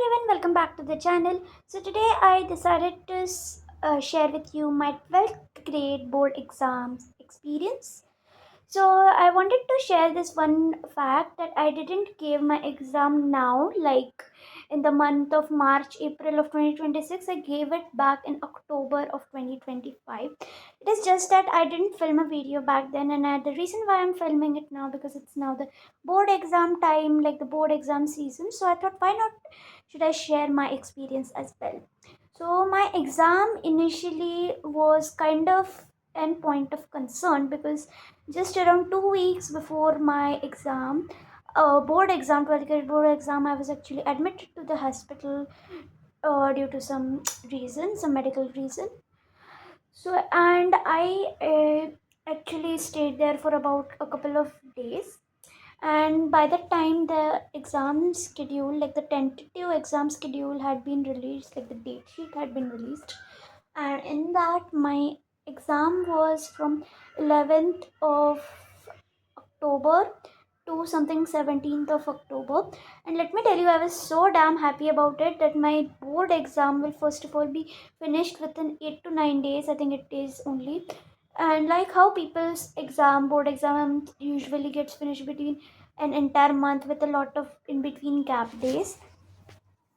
everyone, welcome back to the channel. So today I decided to share with you my 12th grade board exams experience. So I wanted to share this one fact that I didn't give my exam now, like in the month of March, April of 2026. I gave it back in October of 2025. It is just that I didn't film a video back then, and the reason why I'm filming it now because it's now the board exam time, like the board exam season. So I thought, why not should I share my experience as well? So my exam initially was kind of an point of concern because just around 2 weeks before my exam, board exam, 12th grade board exam, I was actually admitted to the hospital due to some reason, some medical reason. So, and I actually stayed there for about a couple of days. And by the time the exam schedule, like the tentative exam schedule, had been released, like the date sheet had been released, and in that, my exam was from 11th of October to something 17th of October. And let me tell you, I was so damn happy about it that my board exam will first of all be finished within 8 to 9 days. I think it is only. And like how people's board exam usually gets finished between an entire month with a lot of in between gap days.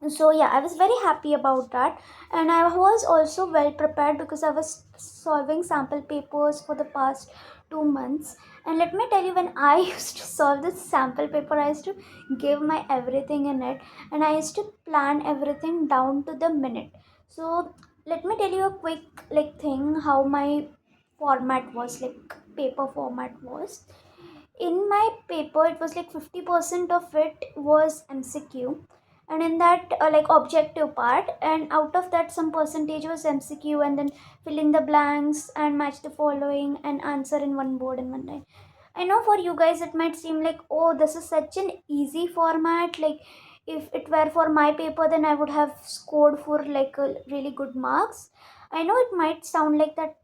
So yeah, I was very happy about that, and I was also well prepared because I was solving sample papers for the past 2 months. And let me tell you, when I used to solve this sample paper, I used to give my everything in it, and I used to plan everything down to the minute. So let me tell you a quick like thing how my format was, like paper format was. In my paper it was like 50% of it was MCQ, and in that like objective part, and out of that some percentage was MCQ, and then fill in the blanks and match the following and answer in one board in one line. I know for you guys it might seem like, oh, this is such an easy format, like if it were for my paper then I would have scored for like a really good marks. I know it might sound like that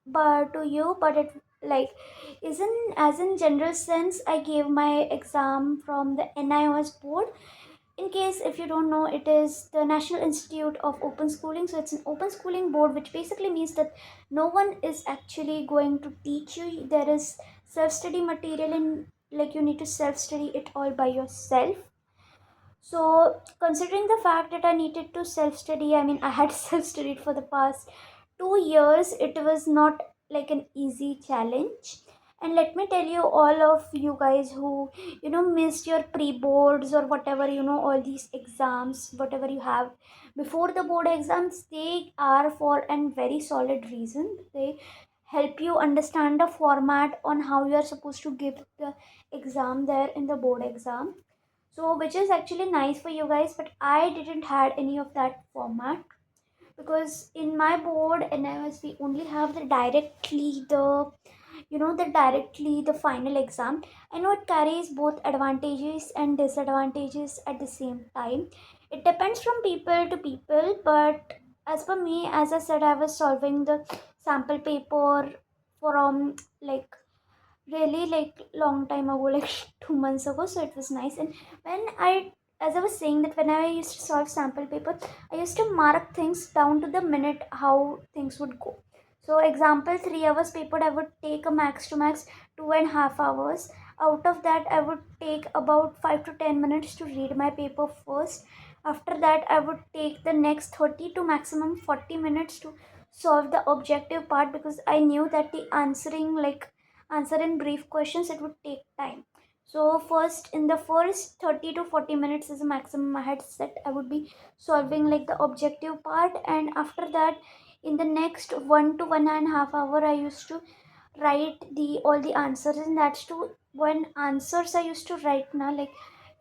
but to you, but it like isn't, as in general sense, I gave my exam from the NIOS board. In case if you don't know, it is the National Institute of Open Schooling. So it's an open schooling board, which basically means that no one is actually going to teach you. There is self-study material, and like you need to self-study it all by yourself. So, considering the fact that I needed to self study, I mean, I had self studied for the past 2 years, it was not like an easy challenge. And let me tell you, all of you guys who, missed your pre boards or whatever, all these exams, whatever you have before the board exams, they are for a very solid reason. They help you understand the format on how you are supposed to give the exam there in the board exam, so which is actually nice for you guys, but I didn't had any of that format because in my board NIS we only have the final exam. I know it carries both advantages and disadvantages at the same time. It depends from people to people, but as for me, as I said, I was solving the sample paper from like really like long time ago, like 2 months ago, so it was nice. And when I, as I was saying, that when I used to solve sample paper, I used to mark things down to the minute how things would go. So example, 3 hours paper, I would take a max to max 2.5 hours. Out of that, I would take about 5 to 10 minutes to read my paper first. After that, I would take the next 30 to maximum 40 minutes to solve the objective part, because I knew that the answer in brief questions, it would take time. So first, in the first 30 to 40 minutes is the maximum I had set, I would be solving like the objective part. And after that, in the next 1 to 1.5 hour, I used to write the all the answers. And that's to when answers I used to write now, like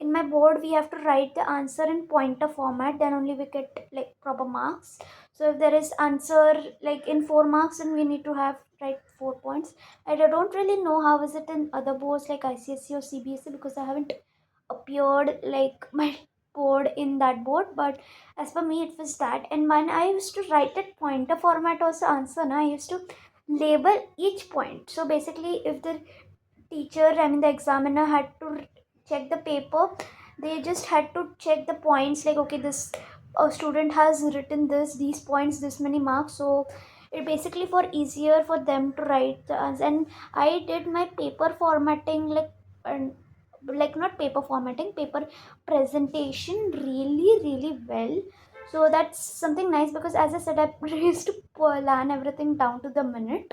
in my board we have to write the answer in pointer format, then only we get like proper marks. So if there is answer like in 4 marks, then we need to have write 4 points. And I don't really know how is it in other boards like ICSE or CBSE, because I haven't appeared like my board in that board. But as for me, it was that. And when I used to write it pointer format also answer, I used to label each point. So basically, if the teacher, I mean the examiner, had to check the paper, They just had to check the points, like, okay, this student has written these points, this many marks. So it basically for easier for them to write the answer. And I did my paper formatting, and like not paper formatting, paper presentation really really well. So that's something nice, because as I said, I used to plan everything down to the minute.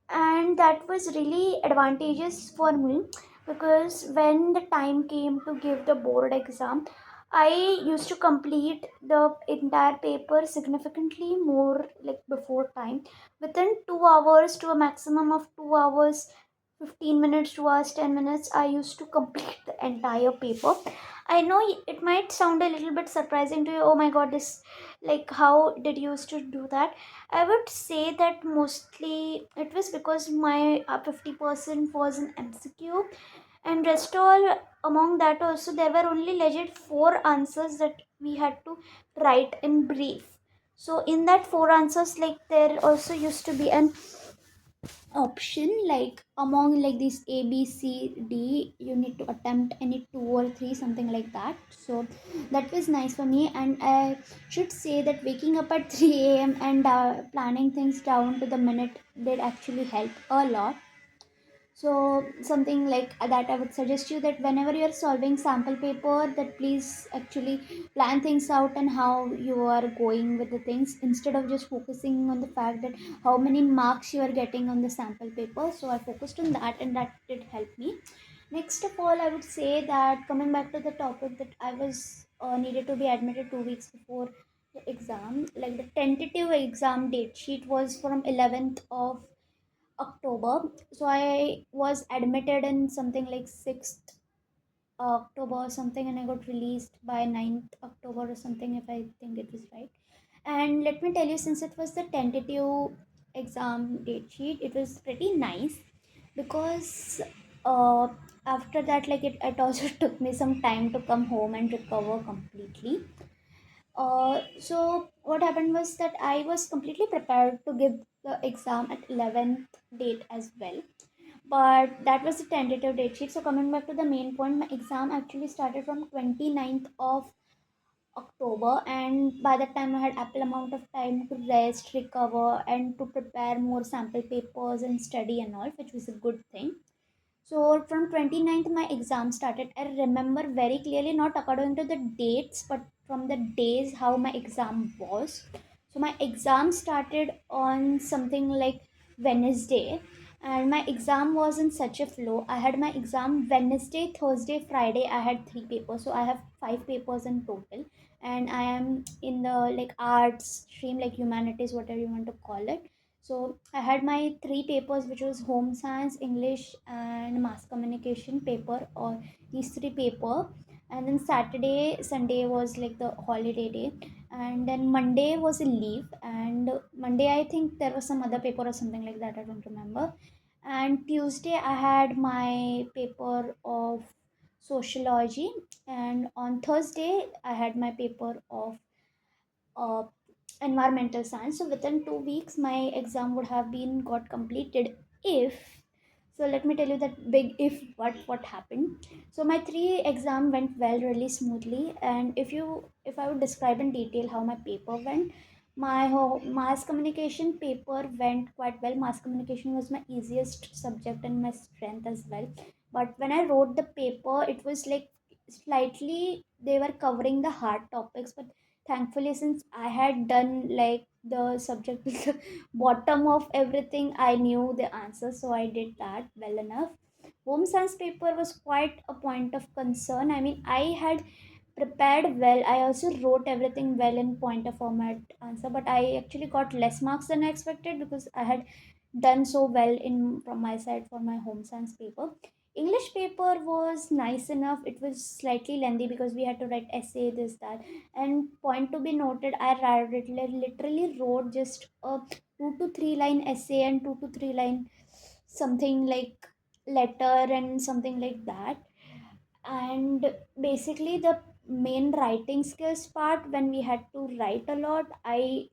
And that was really advantageous for me, because when the time came to give the board exam, I used to complete the entire paper significantly more, like before time. Within 2 hours to a maximum of 2 hours 15 minutes to hours 10 minutes, I used to complete the entire paper. I know it might sound a little bit surprising to you. Oh my god, this, like, how did you used to do that? I would say that mostly it was because my 50% was an MCQ, and rest all, among that also there were only legit four answers that we had to write in brief. So in that four answers, like, there also used to be an option, like among like these A B C D, you need to attempt any two or three, something like that. So that was nice for me. And I should say that waking up at 3 a.m. and planning things down to the minute did actually help a lot. So something like that, I would suggest you that whenever you're solving sample paper, that please actually plan things out and how you are going with the things, instead of just focusing on the fact that how many marks you are getting on the sample paper. So I focused on that, and that did help me. Next of all, I would say that, coming back to the topic, that I was needed to be admitted 2 weeks before the exam. Like, the tentative exam date sheet was from 11th of October. So I was admitted in something like 6th October or something, and I got released by 9th October or something, if I think it was right. And let me tell you, since it was the tentative exam date sheet, it was pretty nice, because uh, after that, like, it also took me some time to come home and recover completely. So what happened was that I was completely prepared to give the exam at 11th date as well, but that was the tentative date sheet. So coming back to the main point, my exam actually started from 29th of October, and by that time I had ample amount of time to rest, recover, and to prepare more sample papers and study and all, which was a good thing. So from 29th, my exam started. I remember very clearly, not according to the dates, but from the days how my exam was. So my exam started on something like Wednesday, and my exam was in such a flow. I had my exam Wednesday, Thursday, Friday. I had three papers, so I have five papers in total. And I am in the like arts stream, like humanities, whatever you want to call it. So I had my three papers, which was home science, English, and mass communication paper, or these three paper. And then Saturday, Sunday was like the holiday day, and then Monday was a leave. And Monday, I think there was some other paper or something like that. I don't remember. And Tuesday, I had my paper of sociology, and on Thursday, I had my paper of uh, environmental science. So within 2 weeks, my exam would have been got completed, if, so let me tell you that big if, what happened. So my three exam went well, really smoothly. And if I would describe in detail how my paper went, my whole mass communication paper went quite well. Mass communication was my easiest subject and my strength as well. But when I wrote the paper, it was like slightly they were covering the hard topics, but thankfully, since I had done like the subject with the bottom of everything, I knew the answer, so I did that well enough. Home science paper was quite a point of concern. I mean, I had prepared well. I also wrote everything well in pointer format answer, but I actually got less marks than I expected, because I had done so well in from my side for my home science paper. English paper was nice enough. It was slightly lengthy because we had to write essay, this, that. And point to be noted, I literally wrote just a 2 to 3 line essay and 2 to 3 line something like letter and something like that. And basically, the main writing skills part, when we had to write a lot, I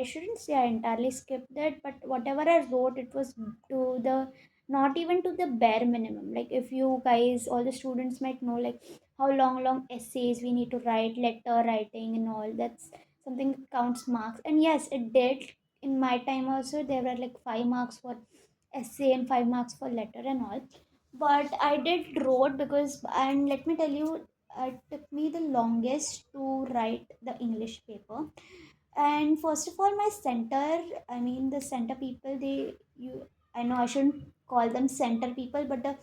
shouldn't say I entirely skipped it, but whatever I wrote, it was to the not even to the bare minimum. Like if you guys, all the students might know like how long essays we need to write, letter writing and all, that's something that counts marks. And yes, it did in my time also. There were like 5 marks for essay and 5 marks for letter and all. But I did wrote because, and let me tell you, it took me the longest to write the English paper. And first of all, my center, I mean the center people, they, you, I know I shouldn't call them center people, but the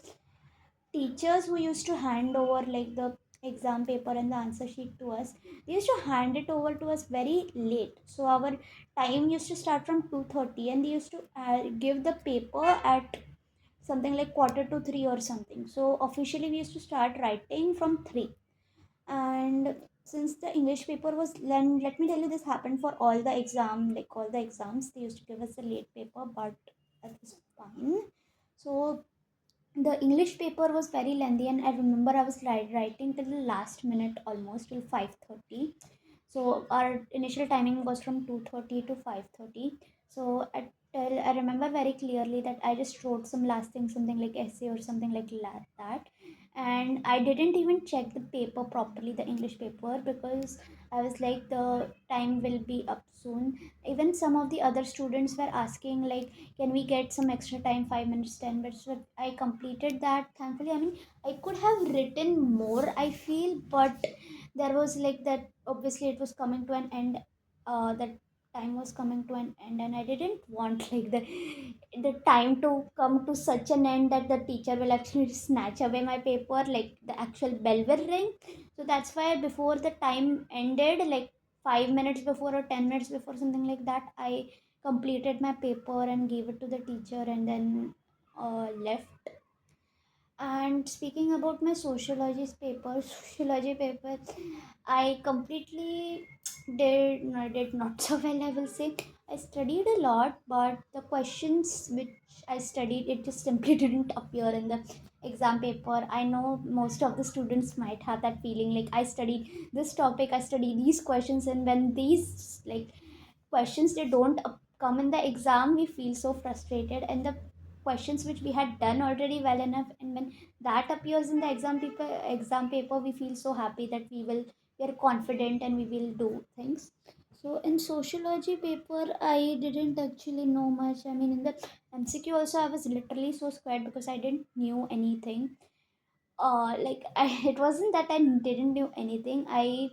teachers who used to hand over like the exam paper and the answer sheet to us, they used to hand it over to us very late. So our time used to start from 2:30, and they used to give the paper at something like quarter to 3 or something. So officially we used to start writing from 3. And since the English paper was, let me tell you, this happened for all the exam, like all the exams they used to give us a late paper, but that was fine. So the English paper was very lengthy, and I remember I was writing till the last minute, almost till 5:30. So our initial timing was from 2:30 to 5:30. So I remember very clearly that I just wrote some last thing, something like essay or something like that. And I didn't even check the paper properly, the English paper, because I was like, the time will be up soon. Even some of the other students were asking like, can we get some extra time, 5 minutes, 10 minutes? But I completed that, thankfully. I mean, I could have written more, I feel, but there was like that, obviously it was coming to an end. That time was coming to an end, and I didn't want like the time to come to such an end that the teacher will actually snatch away my paper, like the actual bell will ring. So that's why before the time ended, like 5 minutes before or 10 minutes before, something like that, I completed my paper and gave it to the teacher, and then left. And speaking about my sociology paper, I completely did not so well, I will say. I studied a lot, but the questions which I studied, it just simply didn't appear in the exam paper. I know most of the students might have that feeling, like I studied this topic, I studied these questions, and when these like questions they don't come in the exam, we feel so frustrated. And the questions which we had done already well enough, and when that appears in the exam paper, we feel so happy that we are confident and we will do things. So in sociology paper, I didn't actually know much. I mean, in the MCQ also, I was literally so scared because I didn't knew anything. Like it wasn't that I didn't know anything. I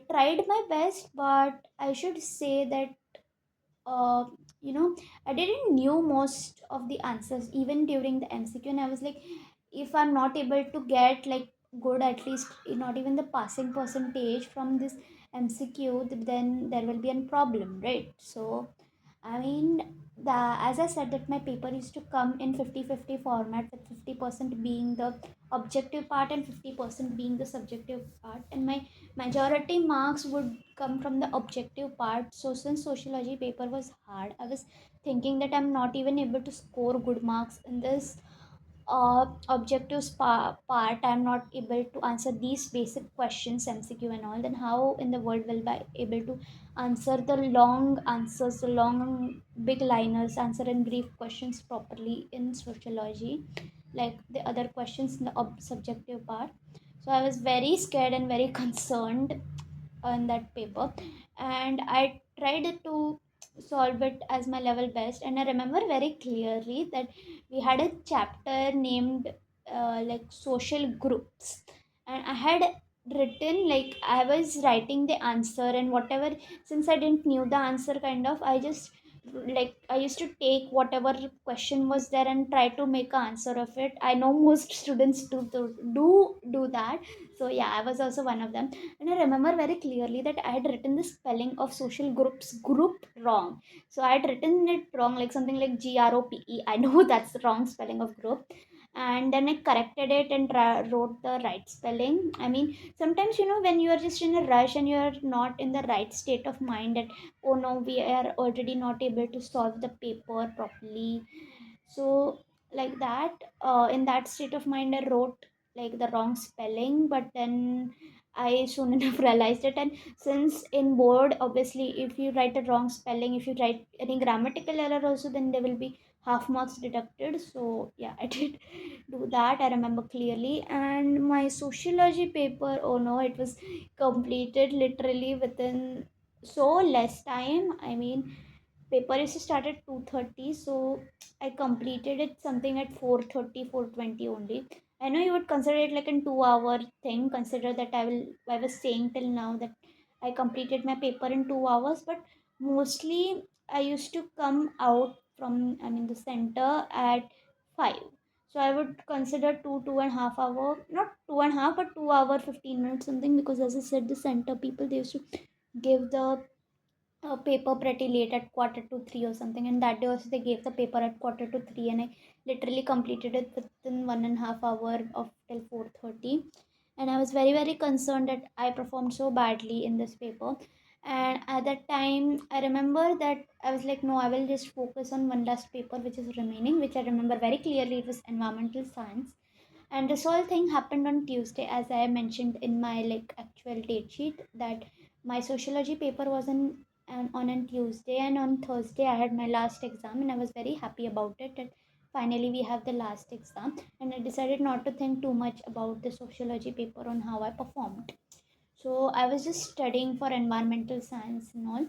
tried my best, but I should say that uh, you know, I didn't knew most of the answers even during the MCQ. And I was like, if I'm not able to get like good, at least not even the passing percentage from this MCQ, then there will be a problem, right? So I mean, as I said, that my paper used to come in 50-50 format, with 50% being the objective part and 50% being the subjective part. And my majority marks would come from the objective part. So since sociology paper was hard, I was thinking that I'm not even able to score good marks in this objective part. I'm not able to answer these basic questions, MCQ and all, then how in the world will I able to answer the long answers, the long big liners, answer in brief questions properly in sociology, like the other questions in the subjective part. So I was very scared and very concerned on that paper, and I tried to solve it as my level best. And I remember very clearly that we had a chapter named like social groups, and I had written, like I was writing the answer and whatever. Since I didn't knew the answer, kind of, I just, like I used to take whatever question was there and try to make an answer of it. I know most students do that. So yeah, I was also one of them. And I remember very clearly that I had written the spelling of social groups group wrong. So I had written it wrong, like something like GROPE. I know that's the wrong spelling of group. And then I corrected it and wrote the right spelling. I mean, sometimes, when you are just in a rush and you are not in the right state of mind, that, oh no, we are already not able to solve the paper properly. So, like that, in that state of mind, I wrote like the wrong spelling, but then I soon enough realized it. And since in board, obviously, if you write a wrong spelling, if you write any grammatical error also, then there will be half marks deducted. So yeah, I did do that, I remember clearly. And my sociology paper, oh no, it was completed literally within so less time. I mean, paper used to start at 2:30, so I completed it something at 4:30, 4:20 only. I know you would consider it like a 2 hour thing. Consider that I was saying till now that I completed my paper in 2 hours, but mostly I used to come out from, I mean, the center at 5. So I would consider 2.5 hour, not 2.5, but 2 hour 15 minutes something, because as I said, the center people, they used to give the paper pretty late at quarter to 3 or something, and that day also they gave the paper at quarter to 3, and I literally completed it within 1.5 hour of till 4:30. And I was very very concerned that I performed so badly in this paper. And at that time I remember that I was like, no, I will just focus on one last paper which is remaining, which I remember very clearly. It was environmental science. And this whole thing happened on Tuesday, as I mentioned in my like actual date sheet, that my sociology paper was on a Tuesday, and on Thursday I had my last exam, and I was very happy about it. And finally we have the last exam, and I decided not to think too much about the sociology paper on how I performed. So I was just studying for environmental science and all.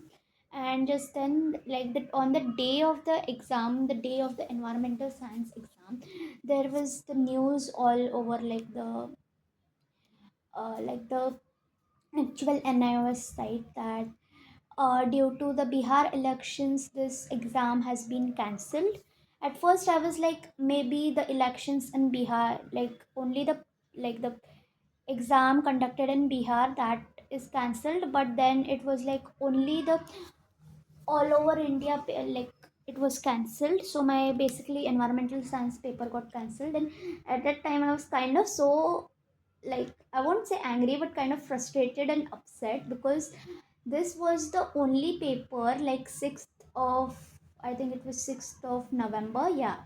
And just then, like that, on the day of the exam, the day of the environmental science exam, there was the news all over, like the actual NIOS site, that due to the Bihar elections, this exam has been cancelled. At first, I was like, maybe the elections in Bihar, like only the exam conducted in Bihar, that is cancelled. But then it was like only the all over India, like it was cancelled. So my basically environmental science paper got cancelled, and at that time I was kind of so, like, I won't say angry, but kind of frustrated and upset, because this was the only paper, like 6th of, I think it was 6th of November, yeah.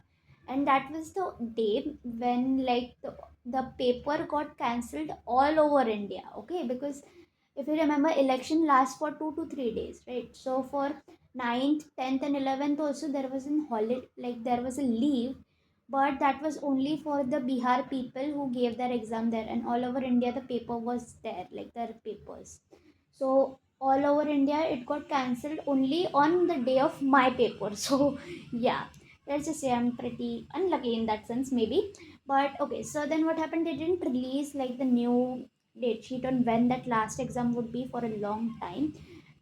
And that was the day when like the paper got cancelled all over India, okay? Because if you remember, election lasts for 2 to 3 days, right? So for 9th, 10th and 11th also there was an holiday, like there was a leave, but that was only for the Bihar people who gave their exam there, and all over India the paper was there, like their papers. So all over India it got cancelled only on the day of my paper. So yeah, let's just say I'm pretty unlucky in that sense, maybe. But okay, so then what happened? They didn't release like the new date sheet on when that last exam would be for a long time.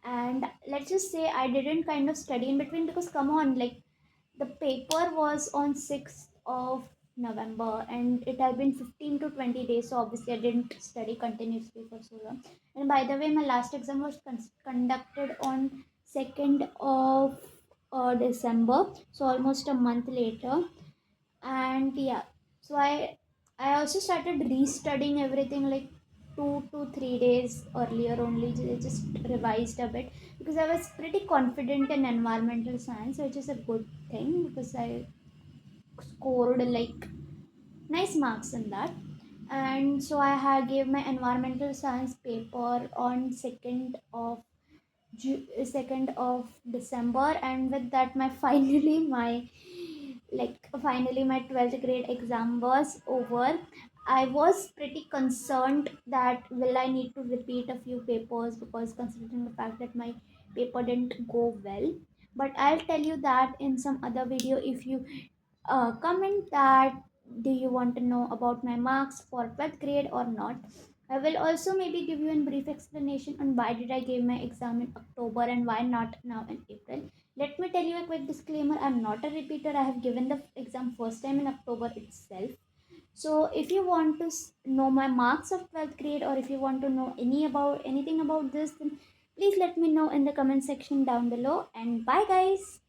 And let's just say I didn't kind of study in between, because come on, like the paper was on 6th of November, and it had been 15 to 20 days. So obviously I didn't study continuously for so long. And by the way, my last exam was conducted on 2nd of December, so almost a month later. And yeah, so I also started restudying everything like 2 to 3 days earlier only. Just revised a bit, because I was pretty confident in environmental science, which is a good thing, because I scored like nice marks in that. And so I had gave my environmental science paper on 2nd of December, and with that my finally my 12th grade exam was over. I was pretty concerned that will I need to repeat a few papers, because considering the fact that my paper didn't go well. But I'll tell you that in some other video. If you comment that do you want to know about my marks for 12th grade or not, I will also maybe give you a brief explanation on why did I give my exam in October and why not now in April. Let me tell you a quick disclaimer. I'm not a repeater. I have given the exam first time in October itself. So if you want to know my marks of 12th grade, or if you want to know anything about this, then please let me know in the comment section down below. And bye guys.